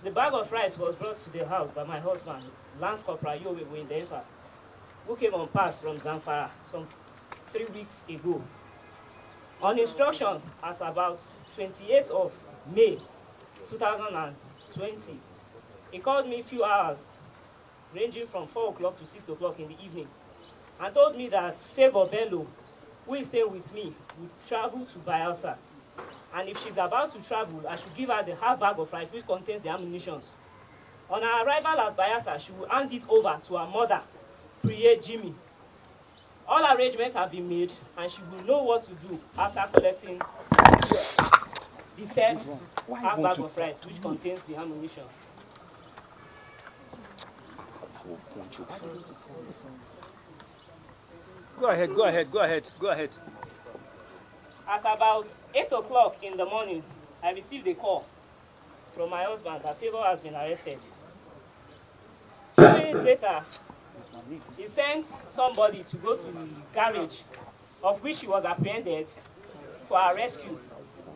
The bag of rice was brought to the house by my husband, Lance Corporal Yowe Wendenfa, who came on pass from Zamfara some 3 weeks ago. On instruction, as about 28th of May 2020, he called me a few hours, ranging from 4 o'clock to 6 o'clock in the evening, and told me that Favor Bello, who is staying with me, would travel to Bayelsa. And if she's about to travel, I should give her the half bag of rice which contains the ammunition. On her arrival at Bayelsa, she will hand it over to her mother, Priye Jimmy. All arrangements have been made, and she will know what to do after collecting the said half bag of rice which contains the ammunition. Go ahead. At about 8 o'clock in the morning, I received a call from my husband that Favor has been arrested. 2 minutes later, he sent somebody to go to the garage of which she was apprehended for her rescue.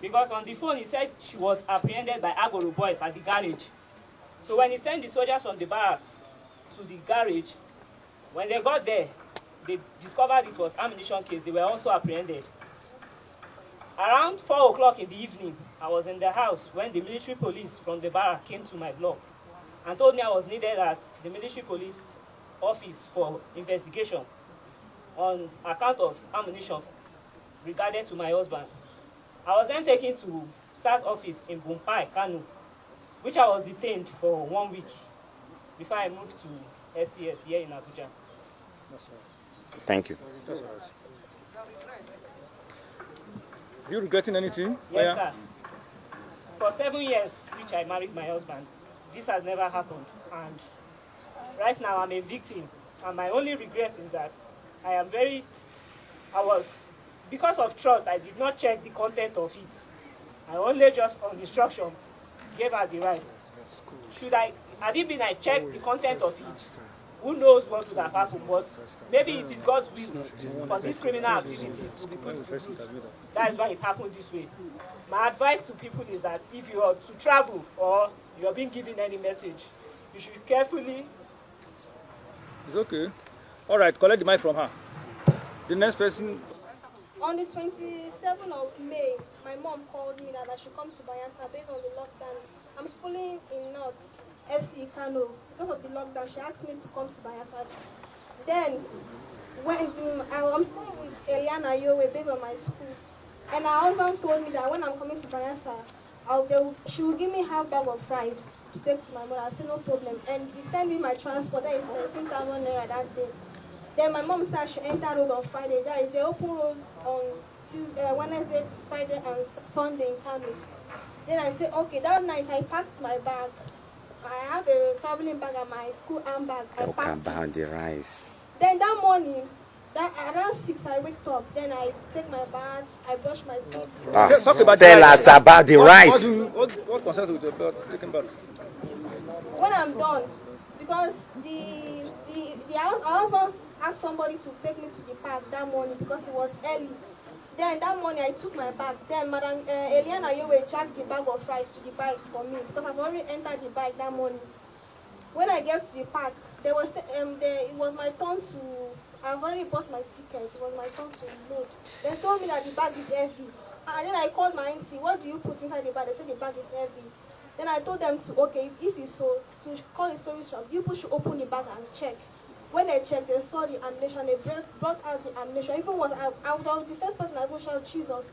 Because on the phone, he said she was apprehended by Agoro boys at the garage. So when he sent the soldiers from the barrack to the garage, when they got there, they discovered it was ammunition case. They were also apprehended. Around 4 o'clock in the evening, I was in the house when the military police from the barrack came to my block and told me I was needed at the military police office for investigation on account of ammunition regarding to my husband. I was then taken to SARS office in Bumpai, Kano, which I was detained for 1 week before I moved to STS here in Abuja. Thank you. Are you regretting anything? Yes, sir. For 7 years, which I married my husband, this has never happened. And right now, I'm a victim. And my only regret is that because of trust, I did not check the content of it. I only just, on instruction, gave her the rice. Had it been I checked the content of it, who knows what would have happened, but maybe it is God's will for these criminal activities to be put to root. That is why it happened this way. My advice to people is that if you are to travel or you are being given any message, you should carefully... It's okay. All right, collect the mic from her. The next person... On the 27th of May, my mom called me that I should come to Bayelsa based on the lockdown. I'm schooling in North FC Kano. Because of the lockdown, she asked me to come to Bayelsa. Then, when I'm staying with Eliana Yowe based on my school, and her husband told me that when I'm coming to Bayelsa, she will give me half bag of rice to take to my mother. I said no problem. And he sent me my transport. That is 13,000 naira that day. Then my mom said she entered road on Friday. That is, they open roads on Tuesday, Wednesday, Friday, and Sunday in Kano. Then I said, okay, that night I packed my bag. I have a traveling bag and my school handbag. I packed it. The rice. Then that morning, around 6, I wake up. Then I take my bath, I brush my teeth. Tell us about the rice. What concerns with about taking bath? When I'm done, because our husband asked somebody to take me to the park that morning because it was early. Then that morning I took my bag. Then Madam Eliana Yowe jacked the bag of rice to the bike for me because I've already entered the bike that morning. When I get to the park, it was my turn to. I've already bought my ticket. It was my turn to load. They told me that the bag is heavy. And then I called my auntie. What do you put inside the bag? They said the bag is heavy. Then I told them if you so, to call the storage shop, people should open the bag and check. When they checked, they saw the ammunition. They brought out the ammunition. Even I was the first person I go shout Jesus.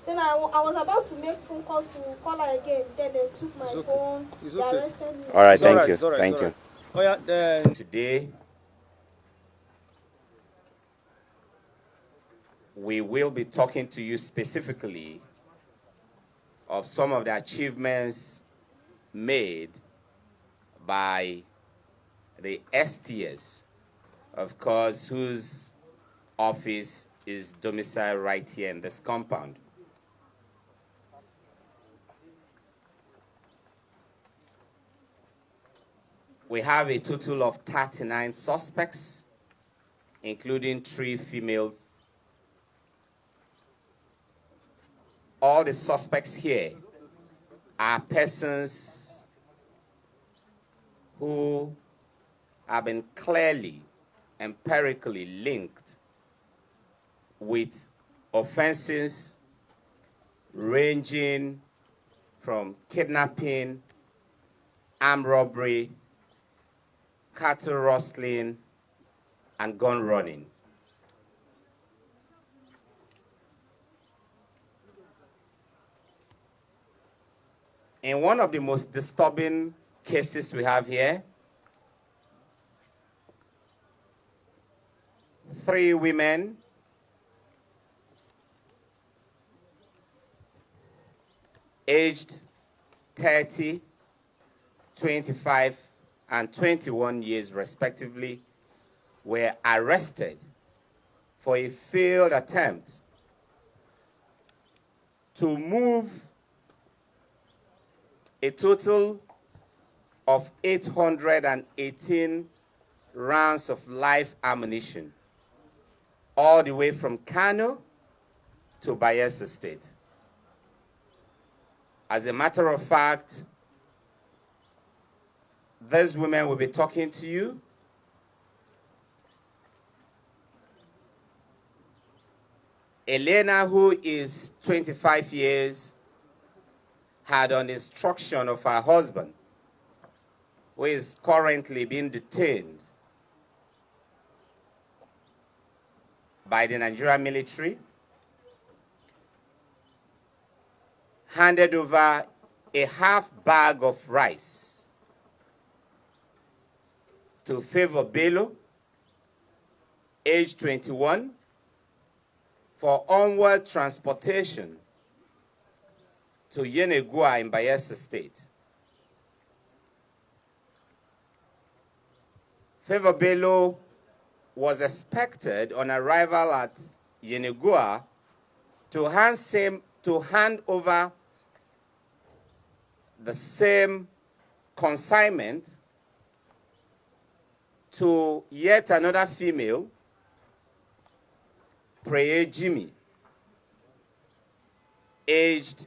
Then I was about to make phone call to call her again. Then they took my phone. They arrested me. All right, thank you. Thank you. Oh yeah. Today, we will be talking to you specifically of some of the achievements made by the STS, of course, whose office is domiciled right here in this compound. We have a total of 39 suspects, including 3 females. All the suspects here are persons who have been clearly, empirically linked with offenses ranging from kidnapping, armed robbery, cattle rustling, and gun running. In one of the most disturbing cases we have here, 3 women aged 30, 25, and 21 years respectively were arrested for a failed attempt to move a total of 818 rounds of live ammunition all the way from Kano to Bayelsa State. As a matter of fact, these women will be talking to you. Elena, who is 25 years, had on instruction of her husband, who is currently being detained by the Nigerian military, handed over a half bag of rice to Favor Bello, age 21, for onward transportation to Yenegua in Bayelsa State. Favor Bello was expected on arrival at Yenegua to hand over the same consignment to yet another female, Prayer Jimmy, aged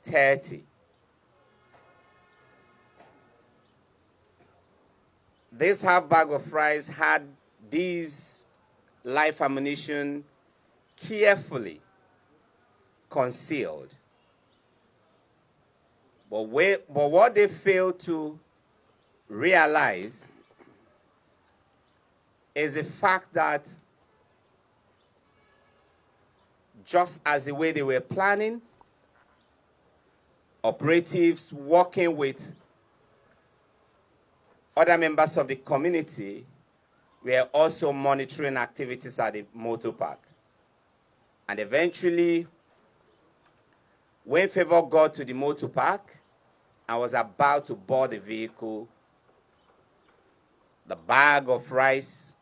30. This half bag of rice had these live ammunition carefully concealed. But what they failed to realize is the fact that just as the way they were planning, operatives working with other members of the community were also monitoring activities at the motor park. And eventually, when Favor got to the motor park and was about to board the vehicle, the bag of rice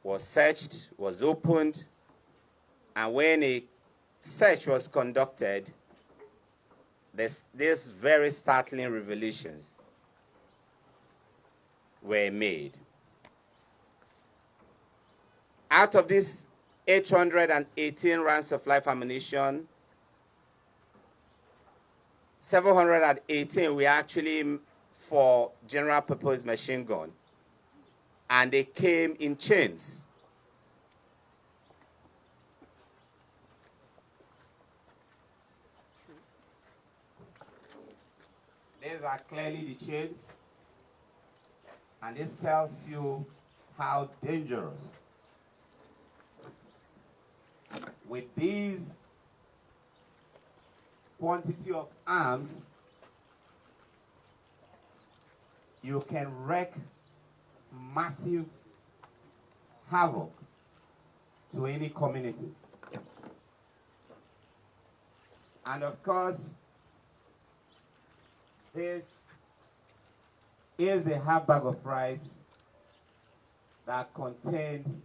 was searched, was opened, and when a search was conducted, these very startling revelations were made. Out of these 818 rounds of live ammunition, 718 were actually for general purpose machine gun, and they came in chains. These are clearly the chains, and this tells you how dangerous. With these quantity of arms, you can wreak massive havoc to any community. And of course, this is a half bag of rice that contained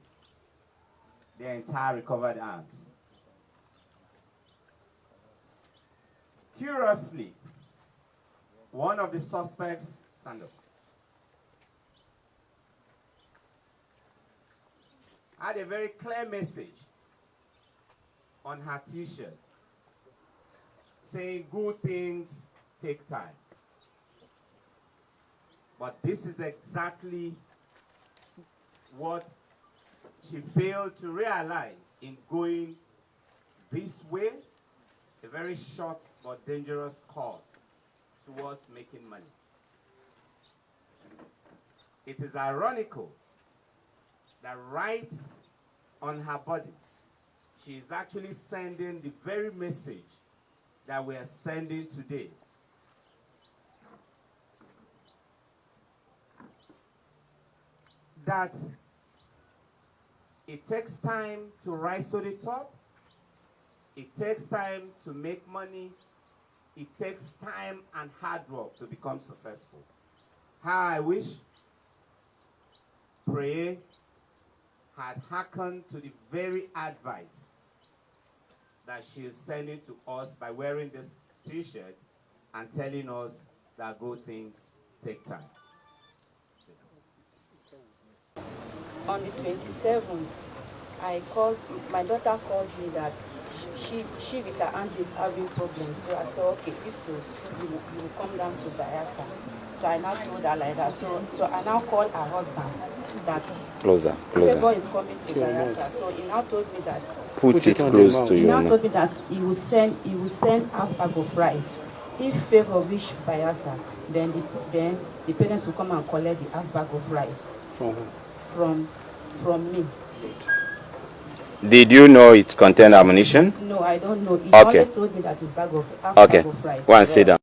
the entire recovered arms. Curiously, one of the suspects, stand up, had a very clear message on her t-shirt saying good things take time. But this is exactly what she failed to realize in going this way, a very short but dangerous course towards making money. It is ironical that right on her body, she is actually sending the very message that we are sending today. That it takes time to rise to the top. It takes time to make money. It takes time and hard work to become successful. How I wish Prayer had hearkened to the very advice that she is sending to us by wearing this t-shirt and telling us that good things take time. On the 27th, my daughter called me that she with her aunt is having problems. So I said, okay, if so, you will come down to Bayelsa. So I now told her like that. So I now called her husband that Closer. Favor is coming to Bayelsa. So he now told me that Put it close to he you. now told me that he will send half bag of rice. If Favor reach Bayelsa, then the parents will come and collect the half bag of rice from me. Did you know it contained ammunition? No, I don't know. He Okay. only told me that it's half bag of rice. Go and sit down.